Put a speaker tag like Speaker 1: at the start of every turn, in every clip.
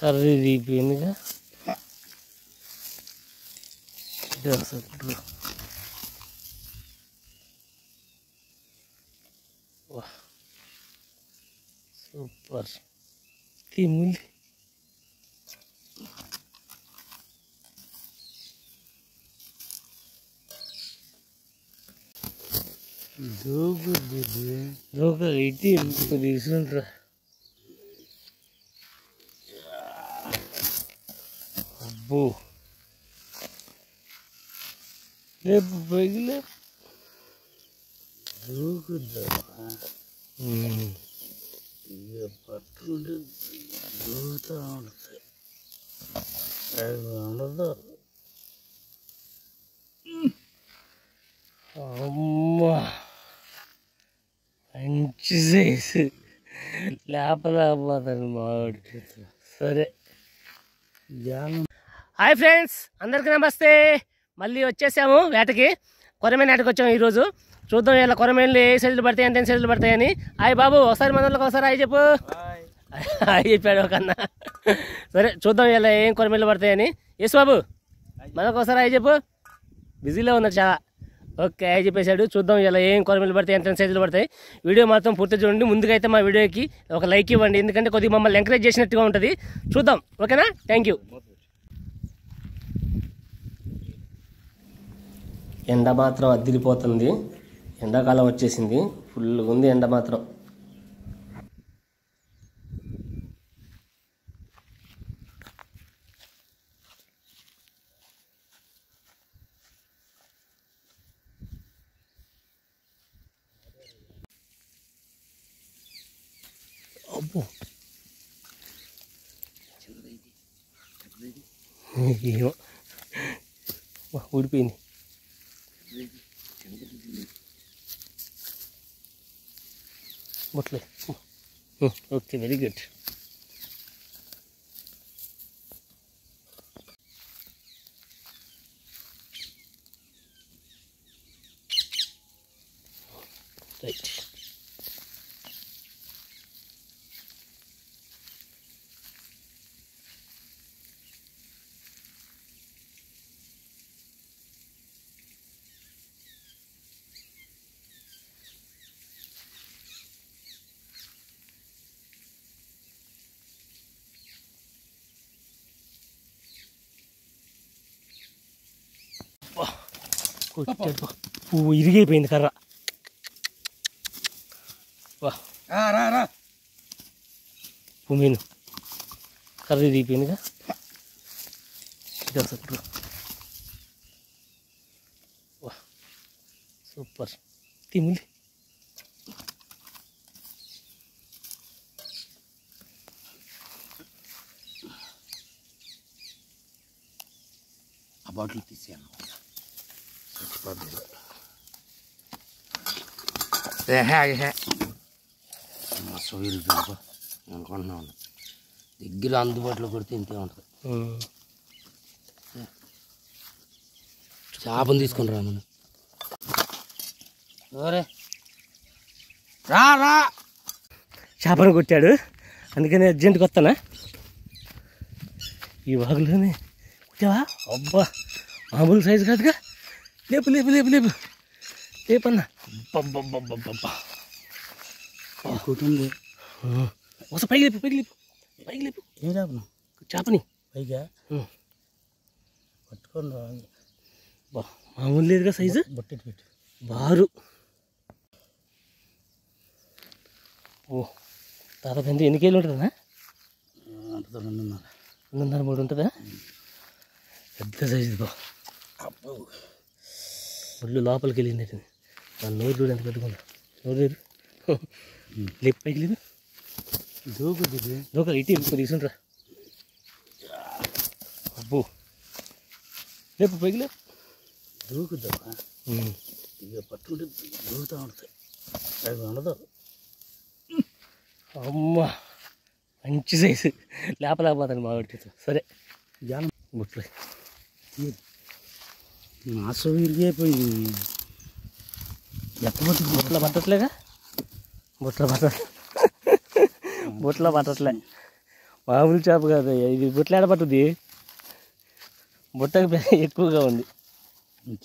Speaker 1: curry తీపిగా super తిముంది దూక ఇట్టి తీసుకుంటారా అబ్బో లేపు పైకి లేపు దూకుద్దా ఇక పట్టుకుంటే దూకుతూ ఉంటుంది అది ఉండదు అమ్మా మంచి సైజు లేపలేకపోతాను మామిడి సరే హాయ్ ఫ్రెండ్స్ అందరికీ నమస్తే మళ్ళీ వచ్చేసాము వేటకి కొరమేను వేటకి వచ్చాము ఈరోజు చూద్దాం ఇలా కొరమేన్లు ఏ సైజులు పడతాయి ఎంత సైజులు పడతాయని హాయ్ బాబు ఒకసారి మనోళ్ళకి ఒకసారి హాయ్ చెప్పు హాయ్ చెప్పాడు ఒక అన్న సరే చూద్దాం ఇలా ఏం కొరమేన్లు పడతాయని ఎస్ బాబు మనకు ఒకసారి హాయ్ చెప్పు బిజీలో ఉన్నాడు చాలా ఓకే హాయ్ చెప్పేశాడు చూద్దాం ఇలా ఏం కొరమేన్లు పడతాయి ఎంత సైజులు పడతాయి వీడియో మాత్రం పూర్తి చూడండి ముందుగా అయితే మా వీడియోకి ఒక లైక్ ఇవ్వండి ఎందుకంటే కొద్దిగా మమ్మల్ని ఎంకరేజ్ చేసినట్టుగా ఉంటుంది చూద్దాం ఓకేనా థ్యాంక్ యూ ఎండ మాత్రం అద్దిరిపోతుంది ఎండాకాలం వచ్చేసింది ఫుల్గా ఉంది ఎండ మాత్రం అబ్బో ఏమో ఊడిపోయింది bottle okay very good right పువ్వు ఇరిగైపోయింది కర్ర వా పువ్వు మీను కర్ర ఇరిగిపోయిందిగా వా సూపర్ తిముంది
Speaker 2: ఆ బాటిల్ తీసాను అనుకుంటున్నాను దగ్గర అందుబాటులో కొడితే ఇంతే ఉంటుంది చేపను తీసుకుని రా మనం రా రా
Speaker 1: చేపను కొట్టాడు అందుకని అర్జెంట్గా వస్తానా ఈ వాగులోనే కొట్టావా అబ్బా మామూలు సైజు కాదుగా లేపు లేపు లేపు లేపు లేపన్నా
Speaker 2: కుటుంబం
Speaker 1: ఒకసారి పైకి లేపు పైకి లేపు పైకి లేపు
Speaker 2: ఏ చేపను
Speaker 1: చేపని
Speaker 2: పైగా పట్టుకొని రా
Speaker 1: బా మామూలు లేదుగా సైజు
Speaker 2: బొట్టెట్టు పెట్టు
Speaker 1: బారు ఓ దాదాపు ఎంత ఎన్ని కేజీలు ఉంటుందా
Speaker 2: అంత 2.5
Speaker 1: 3 ఉంటుందా పెద్ద సైజు బా ఒళ్ళు లోపలికి వెళ్ళింది వాళ్ళ నోరు చూడు ఎంత పెట్టుకుందా నోరు లేదు లేపు పైకి లేదు దూక ఇటు తీసుకుంటారా అబ్బో లేపు పైకి లేపు
Speaker 2: దూకుద్దా ఇక పట్టుకుంటే దూకుతూ ఉంటుంది అది ఉండదు
Speaker 1: అమ్మా మంచి సైజు లేపలేకపోతాను మామిడి సరే
Speaker 2: జానం
Speaker 1: బుట్లు
Speaker 2: మాసం విరిగిపోయింది
Speaker 1: ఎత్తపోతే బుట్టలో పట్టట్లేగా బుట్టలో పట్టట్లే మామూలు చేప కాదు ఇది బుట్టలాడ పట్టుద్ది బుట్టకి ఎక్కువగా ఉంది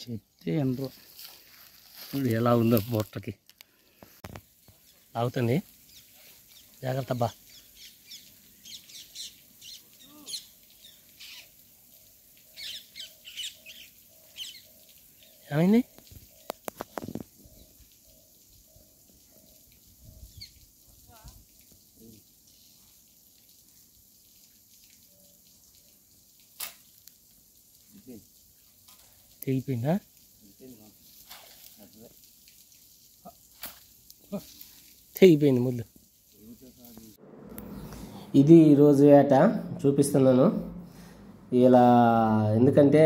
Speaker 2: చెప్తే ఎండ్రు
Speaker 1: చూడు ఎలా ఉందో బుట్టకి ఆగుతుంది జాగ్రత్త అబ్బా ఏమైంది తెగిపోయిందా తెగిపోయింది ముళ్ళు ఇది ఈరోజు వేట చూపిస్తున్నాను ఇలా ఎందుకంటే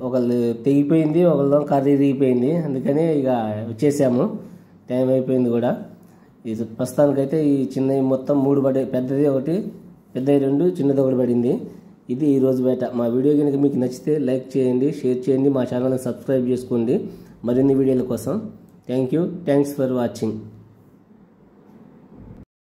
Speaker 1: ఒకళ్ళు తెగిపోయింది ఒకళ్ళు కర్రీ తెగిపోయింది అందుకని ఇక వచ్చేసాము టైం అయిపోయింది కూడా ఇది ప్రస్తుతానికైతే ఈ చిన్నవి మొత్తం 3 పడ్డాయి పెద్దది ఒకటి పెద్దవి 2 చిన్నది ఒకటి పడింది ఇది ఈరోజు వేట మా వీడియో కనుక మీకు నచ్చితే లైక్ చేయండి షేర్ చేయండి మా ఛానల్ని సబ్స్క్రైబ్ చేసుకోండి మరిన్ని వీడియోల కోసం థ్యాంక్స్ ఫర్ వాచింగ్